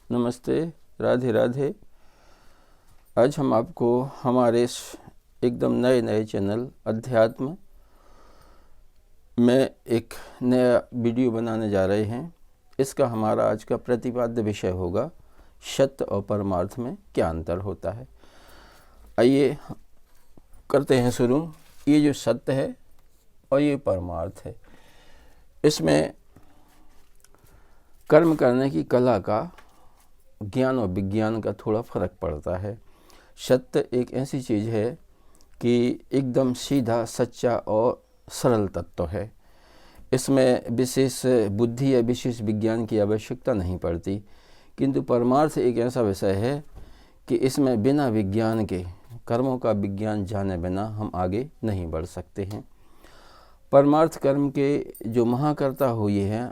नमस्ते, राधे राधे। आज हम आपको हमारे इस एकदम नए चैनल अध्यात्म में एक नया वीडियो बनाने जा रहे हैं। इसका हमारा आज का प्रतिपाद्य विषय होगा सत्य और परमार्थ में क्या अंतर होता है। आइए करते हैं शुरू। ये जो सत्य है और ये परमार्थ है, इसमें कर्म करने की कला का, ज्ञान और विज्ञान का थोड़ा फर्क पड़ता है। सत्य एक ऐसी चीज़ है कि एकदम सीधा, सच्चा और सरल तत्व है। इसमें विशेष बुद्धि या विशेष विज्ञान की आवश्यकता नहीं पड़ती। किंतु परमार्थ एक ऐसा विषय है कि इसमें बिना विज्ञान के, कर्मों का विज्ञान जाने बिना हम आगे नहीं बढ़ सकते हैं। परमार्थ कर्म के जो महाकर्ता हुए हैं,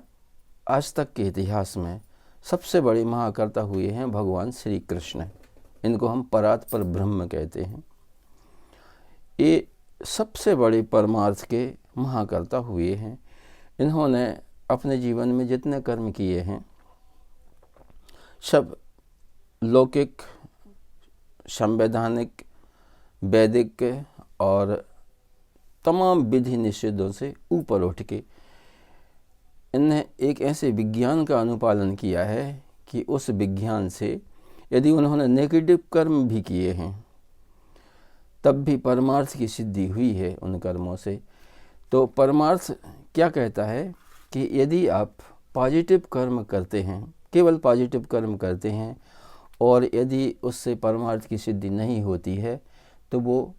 आज तक के इतिहास में सबसे बड़े महाकर्ता हुए हैं भगवान श्री कृष्ण। इनको हम परात्पर ब्रह्म कहते हैं। ये सबसे बड़े परमार्थ के महाकर्ता हुए हैं। इन्होंने अपने जीवन में जितने कर्म किए हैं, सब लौकिक, संवैधानिक, वैदिक और तमाम विधि निषेधों से ऊपर उठ के इन्हें एक ऐसे विज्ञान का अनुपालन किया है कि उस विज्ञान से यदि उन्होंने नेगेटिव कर्म भी किए हैं तब भी परमार्थ की सिद्धि हुई है उन कर्मों से। तो परमार्थ क्या कहता है कि यदि आप पॉजिटिव कर्म करते हैं, केवल पॉजिटिव कर्म करते हैं, और यदि उससे परमार्थ की सिद्धि नहीं होती है तो वो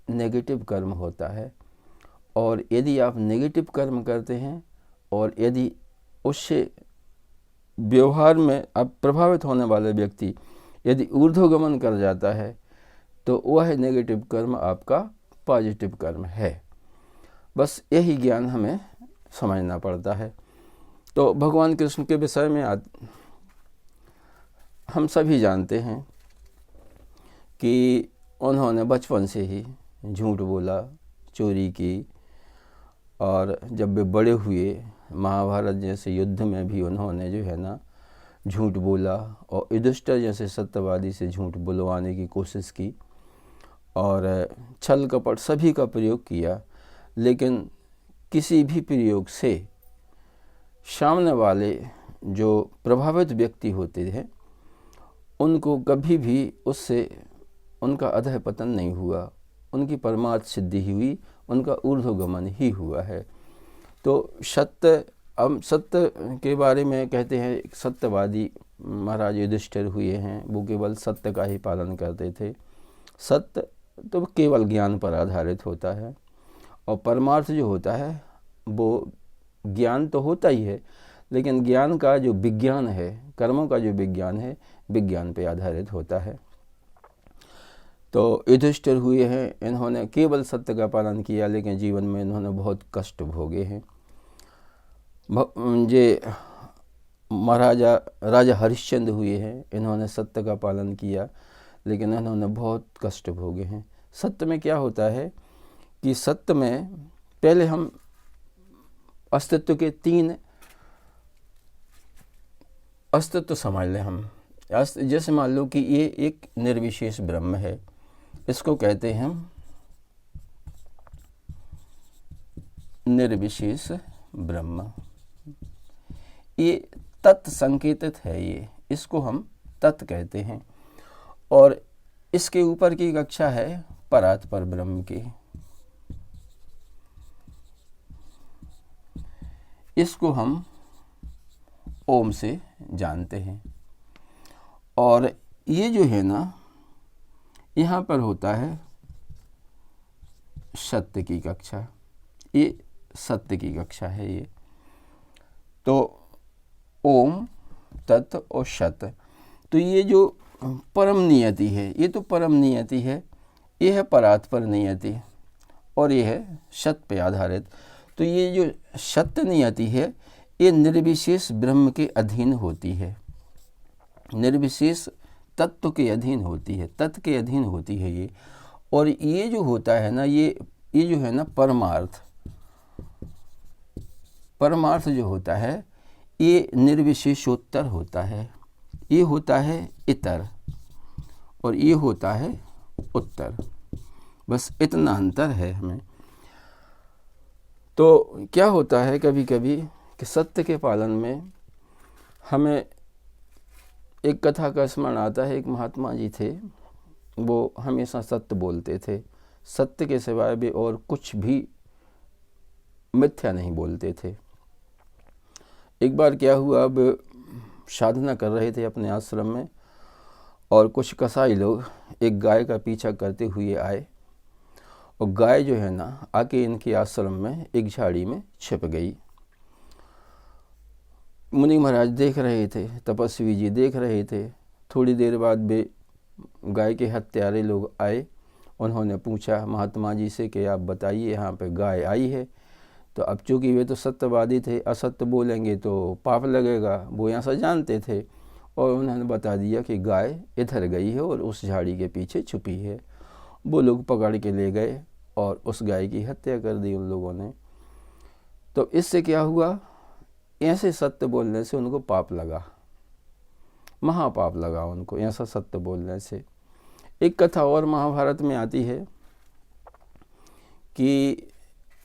नेगेटिव कर्म होता है। और यदि आप नेगेटिव कर्म करते हैं और यदि उससे व्यवहार में अब प्रभावित होने वाले व्यक्ति यदि ऊर्ध्वगमन कर जाता है तो वह नेगेटिव कर्म आपका पॉजिटिव कर्म है। बस यही ज्ञान हमें समझना पड़ता है। तो भगवान कृष्ण के विषय में हम सभी जानते हैं कि उन्होंने बचपन से ही झूठ बोला, चोरी की, और जब वे बड़े हुए महाभारत जैसे युद्ध में भी उन्होंने जो है ना झूठ बोला, और युधिष्ठिर जैसे सत्यवादी से झूठ बुलवाने की कोशिश की और छल कपट सभी का प्रयोग किया। लेकिन किसी भी प्रयोग से सामने वाले जो प्रभावित व्यक्ति होते हैं उनको कभी भी उससे उनका अधः पतन नहीं हुआ, उनकी परमार्थ सिद्धि ही हुई, उनका ऊर्ध्वगमन ही हुआ है। तो सत्य, हम सत्य के बारे में कहते हैं, सत्यवादी महाराज युधिष्ठिर हुए हैं, वो केवल सत्य का ही पालन करते थे। सत्य तो केवल ज्ञान पर आधारित होता है, और परमार्थ जो होता है वो ज्ञान तो होता ही है, लेकिन ज्ञान का जो विज्ञान है, कर्मों का जो विज्ञान है, विज्ञान पर आधारित होता है। तो युधिष्ठिर हुए हैं, इन्होंने केवल सत्य का पालन किया, लेकिन जीवन में इन्होंने बहुत कष्ट भोगे हैं। जे राजा हरिश्चंद्र हुए हैं, इन्होंने सत्य का पालन किया, लेकिन इन्होंने बहुत कष्ट भोगे हैं। सत्य में क्या होता है कि सत्य में पहले हम अस्तित्व के 3 अस्तित्व समझ लें। हम जैसे मान लो कि ये एक निर्विशेष ब्रह्म है, इसको कहते हैं हम निर्विशेष ब्रह्म। ये तत् संकेतित है, ये इसको हम तत् कहते हैं। और इसके ऊपर की कक्षा है परात्पर ब्रह्म की, इसको हम ओम से जानते हैं। और ये जो है ना, यहाँ पर होता है सत्य की कक्षा, ये सत्य की कक्षा है ये। तो ओम, तत् और सत, तो ये जो परम नियति है, ये तो परम नियति है, ये है परात्पर नियति, और ये है सत पे आधारित। तो ये जो सत्य नियति है ये निर्विशेष ब्रह्म के अधीन होती है, निर्विशेष तत्व के अधीन होती है, तत्व के अधीन होती है ये। और ये जो होता है ना, ये जो है ना परमार्थ जो होता है ये निर्विशेषोत्तर होता है, ये होता है इतर और ये होता है उत्तर, बस इतना अंतर है हमें। तो क्या होता है कभी कभी कि सत्य के पालन में हमें एक कथा का स्मरण आता है। एक महात्मा जी थे, वो हमेशा सत्य बोलते थे, सत्य के सिवाय भी और कुछ भी मिथ्या नहीं बोलते थे। एक बार क्या हुआ, अब साधना कर रहे थे अपने आश्रम में और कुछ कसाई लोग एक गाय का पीछा करते हुए आए और गाय जो है ना आके इनके आश्रम में एक झाड़ी में छिप गई। मुनि महाराज देख रहे थे, तपस्वी जी देख रहे थे। थोड़ी देर बाद वे गाय के हत्यारे लोग आए। उन्होंने पूछा महात्मा जी से कि आप बताइए यहाँ पे गाय आई है। तो अब चूँकि वे तो सत्यवादी थे, असत्य बोलेंगे तो पाप लगेगा, वो यहाँ से जानते थे। और उन्होंने बता दिया कि गाय इधर गई है और उस झाड़ी के पीछे छुपी है। वो लोग पकड़ के ले गए और उस गाय की हत्या कर दी उन लोगों ने। तो इससे क्या हुआ, ऐसे सत्य बोलने से उनको पाप लगा, महापाप लगा उनको ऐसा सत्य बोलने से। एक कथा और महाभारत में आती है कि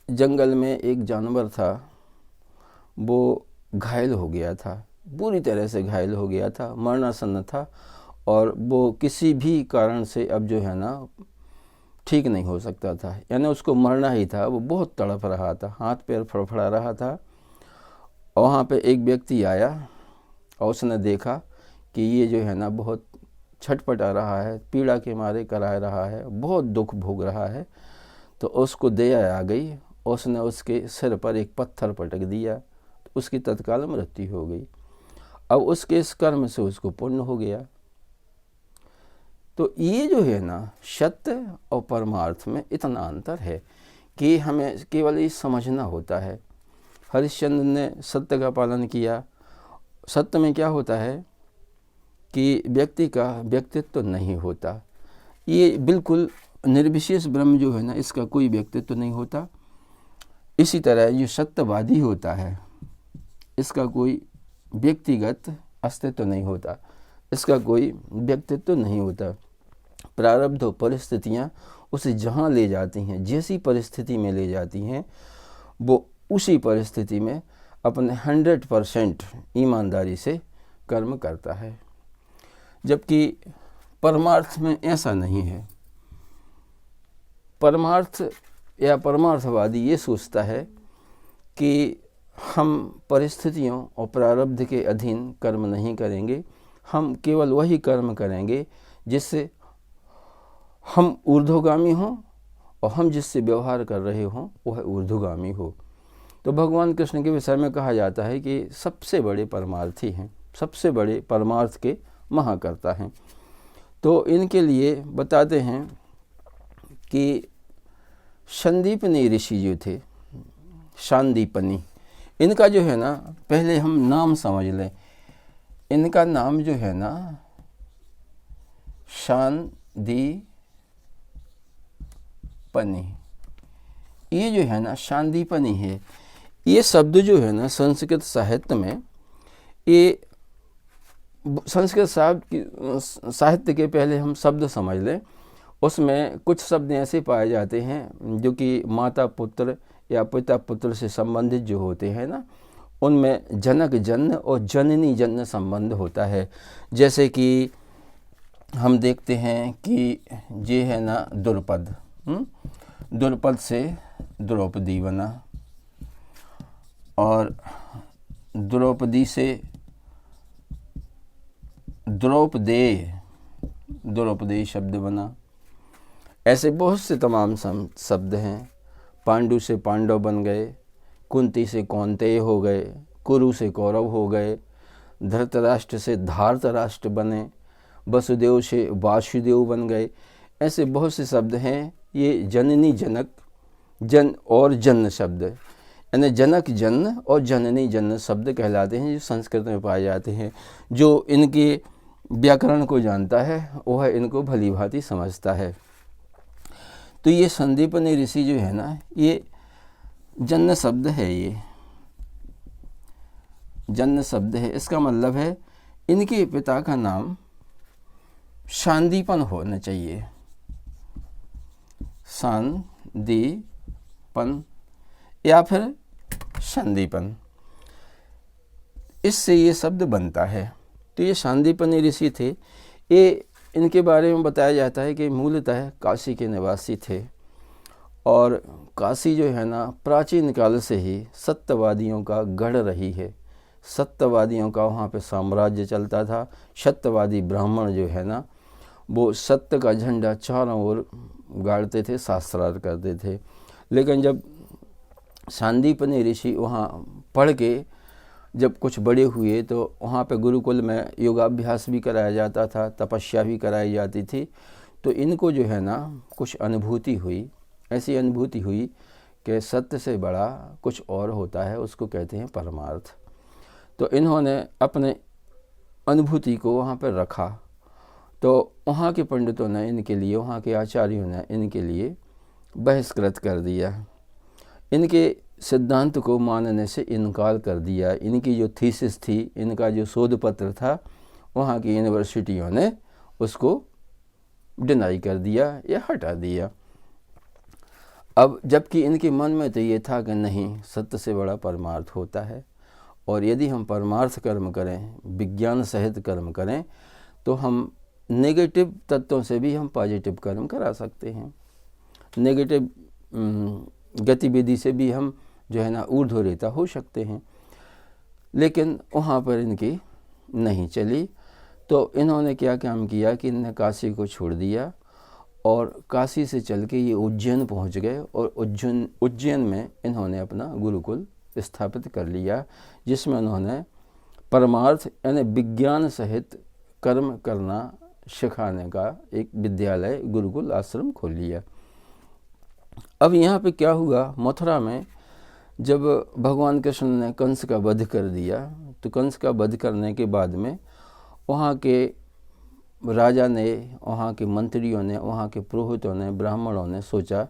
जंगल में एक जानवर था, वो घायल हो गया था, बुरी तरह से घायल हो गया था, मरणासन्न था और वो किसी भी कारण से अब जो है ना ठीक नहीं हो सकता था, यानी उसको मरना ही था। वो बहुत तड़प रहा था, हाथ पैर फड़फड़ा रहा था। और वहाँ पे एक व्यक्ति आया और उसने देखा कि ये जो है ना बहुत छटपटा रहा है, पीड़ा के मारे करा रहा है, बहुत दुख भोग रहा है। तो उसको दया आ गई, उसने उसके सिर पर एक पत्थर पटक दिया, तो उसकी तत्काल मृत्यु हो गई। अब उसके इस कर्म से उसको पुण्य हो गया। तो ये जो है ना सत्य और परमार्थ में इतना अंतर है कि हमें केवल ये समझना होता है। हरिश्चंद्र ने सत्य का पालन किया। सत्य में क्या होता है कि व्यक्ति का व्यक्तित्व नहीं होता, ये बिल्कुल निर्विशेष ब्रह्म जो है ना इसका कोई व्यक्तित्व नहीं होता। इसी तरह जो सत्यवादी होता है इसका कोई व्यक्तिगत अस्तित्व नहीं होता, इसका कोई व्यक्तित्व नहीं होता। प्रारब्ध परिस्थितियाँ उसे जहाँ ले जाती हैं, जैसी परिस्थिति में ले जाती हैं, वो उसी परिस्थिति में अपने 100% ईमानदारी से कर्म करता है। जबकि परमार्थ में ऐसा नहीं है। परमार्थ या परमार्थवादी ये सोचता है कि हम परिस्थितियों और प्रारब्ध के अधीन कर्म नहीं करेंगे, हम केवल वही कर्म करेंगे जिससे हम ऊर्ध्वगामी हों और हम जिससे व्यवहार कर रहे हों वह ऊर्ध्वगामी हो। तो भगवान कृष्ण के विषय में कहा जाता है कि सबसे बड़े परमार्थी हैं, सबसे बड़े परमार्थ के महाकर्ता हैं। तो इनके लिए बताते हैं कि संदीपनी ऋषि जो थे, शांदीपनी, इनका जो है ना पहले हम नाम समझ लें। इनका नाम जो है ना शांदीपनी, ये जो है ना शांदीपनी है। ये शब्द जो है ना संस्कृत साहित्य में, ये संस्कृत साहित्य के पहले हम शब्द समझ लें। उसमें कुछ शब्द ऐसे पाए जाते हैं जो कि माता पुत्र या पिता पुत्र से संबंधित जो होते हैं ना, उनमें जनक जन्य और जननी जन्य संबंध होता है। जैसे कि हम देखते हैं कि ये है ना द्रुपद, द्रुपद से द्रौपदी बना और द्रौपदी से द्रौपदेय शब्द बना। ऐसे बहुत से तमाम शब्द हैं। पांडु से पांडव बन गए, कुंती से कौंतेय हो गए, कुरु से कौरव हो गए, धृतराष्ट्र से धार्तराष्ट्र बने, वसुदेव से वासुदेव बन गए। ऐसे बहुत से शब्द हैं। ये जननी जनक जन और जन्य शब्द, यानी जनक जन्य और जननी जन्य शब्द कहलाते हैं, जो संस्कृत में पाए जाते हैं। जो इनके व्याकरण को जानता है वह इनको भली भांति समझता है। तो ये संदीपनी ऋषि जो है ना, ये जन्य शब्द है, ये जन्य शब्द है। इसका मतलब है इनके पिता का नाम शांदीपन होना चाहिए, शांदीपन या फिर संदीपन, इससे ये शब्द बनता है। तो ये शांदीपनी ऋषि थे। ये इनके बारे में बताया जाता है कि मूलतः काशी के निवासी थे और काशी जो है ना प्राचीन काल से ही सत्यवादियों का गढ़ रही है। सत्यवादियों का वहाँ पे साम्राज्य चलता था। सत्यवादी ब्राह्मण जो है ना वो सत्य का झंडा चारों ओर गाड़ते थे, शास्त्रार्थ करते थे। लेकिन जब शांदीपनी ऋषि वहाँ पढ़ के जब कुछ बड़े हुए तो वहाँ पे गुरुकुल में योगाभ्यास भी कराया जाता था, तपस्या भी कराई जाती थी। तो इनको जो है ना कुछ अनुभूति हुई, ऐसी अनुभूति हुई कि सत्य से बड़ा कुछ और होता है, उसको कहते हैं परमार्थ। तो इन्होंने अपने अनुभूति को वहाँ पर रखा। तो वहाँ के पंडितों ने इनके लिए, वहाँ के आचार्यों ने इनके लिए बहिष्कृत कर दिया, इनके सिद्धांत को मानने से इनकार कर दिया। इनकी जो थीसिस थी, इनका जो शोध पत्र था, वहाँ की यूनिवर्सिटियों ने उसको डिनाई कर दिया या हटा दिया। अब जबकि इनके मन में तो ये था कि नहीं, सत्य से बड़ा परमार्थ होता है और यदि हम परमार्थ कर्म करें, विज्ञान सहित कर्म करें, तो हम नेगेटिव तत्वों से भी हम पॉजिटिव कर्म करा सकते हैं। नेगेटिव गतिविधि से भी हम जो है ना ऊर्ध्वरेता हो सकते हैं। लेकिन वहाँ पर इनकी नहीं चली। तो इन्होंने क्या काम किया कि इन्होंने काशी को छोड़ दिया और काशी से चल के ये उज्जैन पहुँच गए और उज्जैन में इन्होंने अपना गुरुकुल स्थापित कर लिया, जिसमें उन्होंने परमार्थ यानी विज्ञान सहित कर्म करना सिखाने का एक विद्यालय, गुरुकुल आश्रम खोल लिया। अब यहाँ पे क्या हुआ, मथुरा में जब भगवान कृष्ण ने कंस का वध कर दिया, तो कंस का वध करने के बाद में वहाँ के राजा ने, वहाँ के मंत्रियों ने, वहाँ के पुरोहितों ने, ब्राह्मणों ने सोचा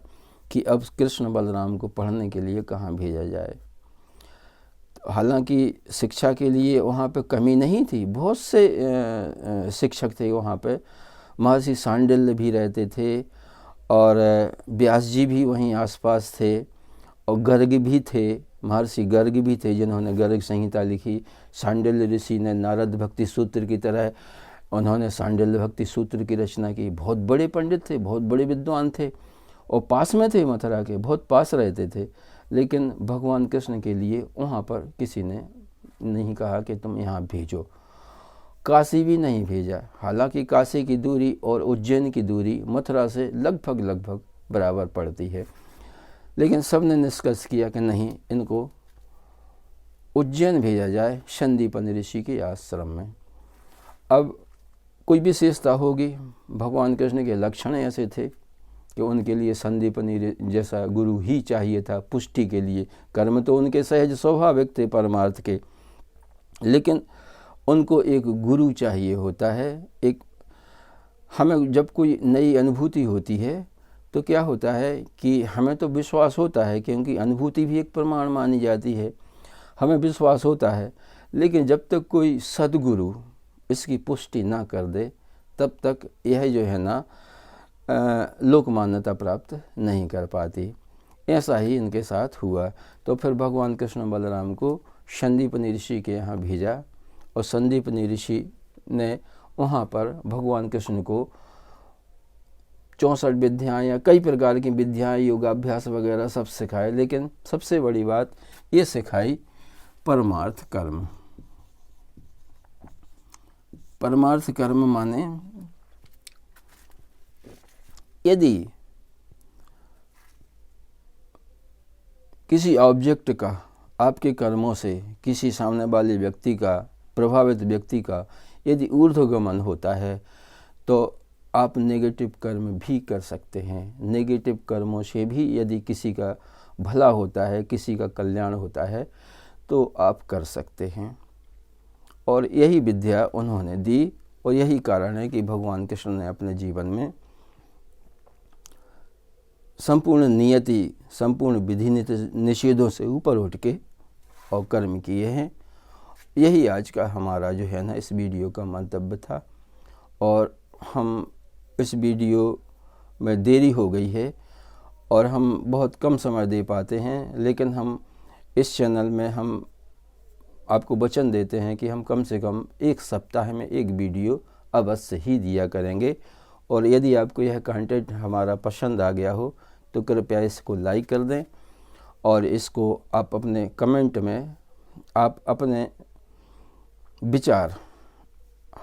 कि अब कृष्ण बलराम को पढ़ने के लिए कहाँ भेजा जाए। हालांकि शिक्षा के लिए वहाँ पे कमी नहीं थी, बहुत से शिक्षक थे वहाँ पे। महर्षि सांडिल्य भी रहते थे और व्यास जी भी वहीं आसपास थे और गर्ग भी थे, महर्षि गर्ग भी थे जिन्होंने गर्ग संहिता लिखी। सांडिल्य ऋषि ने नारद भक्ति सूत्र की तरह उन्होंने सांडिल्य भक्ति सूत्र की रचना की। बहुत बड़े पंडित थे, बहुत बड़े विद्वान थे और पास में थे, मथुरा के बहुत पास रहते थे। लेकिन भगवान कृष्ण के लिए वहाँ पर किसी ने नहीं कहा कि तुम यहाँ भेजो। काशी भी नहीं भेजा। हालांकि काशी की दूरी और उज्जैन की दूरी मथुरा से लगभग बराबर पड़ती है, लेकिन सब ने निष्कर्ष किया कि नहीं, इनको उज्जैन भेजा जाए, संदीपन ऋषि के आश्रम में। अब कोई विशेषता होगी, भगवान कृष्ण के लक्षण ऐसे थे कि उनके लिए संदीपनी जैसा गुरु ही चाहिए था पुष्टि के लिए। कर्म तो उनके सहज स्वाभाविक थे परमार्थ के, लेकिन उनको एक गुरु चाहिए होता है। एक हमें जब कोई नई अनुभूति होती है तो क्या होता है कि हमें तो विश्वास होता है, क्योंकि अनुभूति भी एक प्रमाण मानी जाती है, हमें विश्वास होता है। लेकिन जब तक कोई सद्गुरु इसकी पुष्टि ना कर दे, तब तक यह जो है ना लोक मान्यता प्राप्त नहीं कर पाती। ऐसा ही इनके साथ हुआ। तो फिर भगवान कृष्ण बलराम को संदीपनी ऋषि के यहाँ भेजा और संदीपनी ऋषि ने वहाँ पर भगवान कृष्ण को 64 विद्याएँ या कई प्रकार की विद्याएँ, योगाभ्यास वगैरह सब सिखाए। लेकिन सबसे बड़ी बात ये सिखाई परमार्थ कर्म। परमार्थ कर्म माने यदि किसी ऑब्जेक्ट का आपके कर्मों से किसी सामने वाले व्यक्ति का, प्रभावित व्यक्ति का यदि ऊर्ध्वगमन होता है तो आप नेगेटिव कर्म भी कर सकते हैं। नेगेटिव कर्मों से भी यदि किसी का भला होता है, किसी का कल्याण होता है, तो आप कर सकते हैं। और यही विद्या उन्होंने दी और यही कारण है कि भगवान कृष्ण ने अपने जीवन में संपूर्ण नियति, संपूर्ण विधि निषेधों से ऊपर उठ के और कर्म किए हैं यही आज का हमारा जो है ना इस वीडियो का मंतव्य था। और हम इस वीडियो में देरी हो गई है और हम बहुत कम समय दे पाते हैं, लेकिन हम इस चैनल में हम आपको वचन देते हैं कि हम कम से कम एक सप्ताह में एक वीडियो अवश्य ही दिया करेंगे। और यदि आपको यह कंटेंट हमारा पसंद आ गया हो तो कृपया इसको लाइक कर दें और इसको आप अपने कमेंट में आप अपने विचार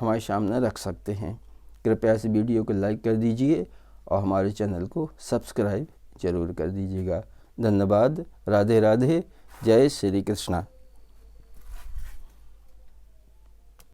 हमारे सामने रख सकते हैं। कृपया इस वीडियो को लाइक कर दीजिए और हमारे चैनल को सब्सक्राइब जरूर कर दीजिएगा। धन्यवाद। राधे राधे। जय श्री कृष्णा।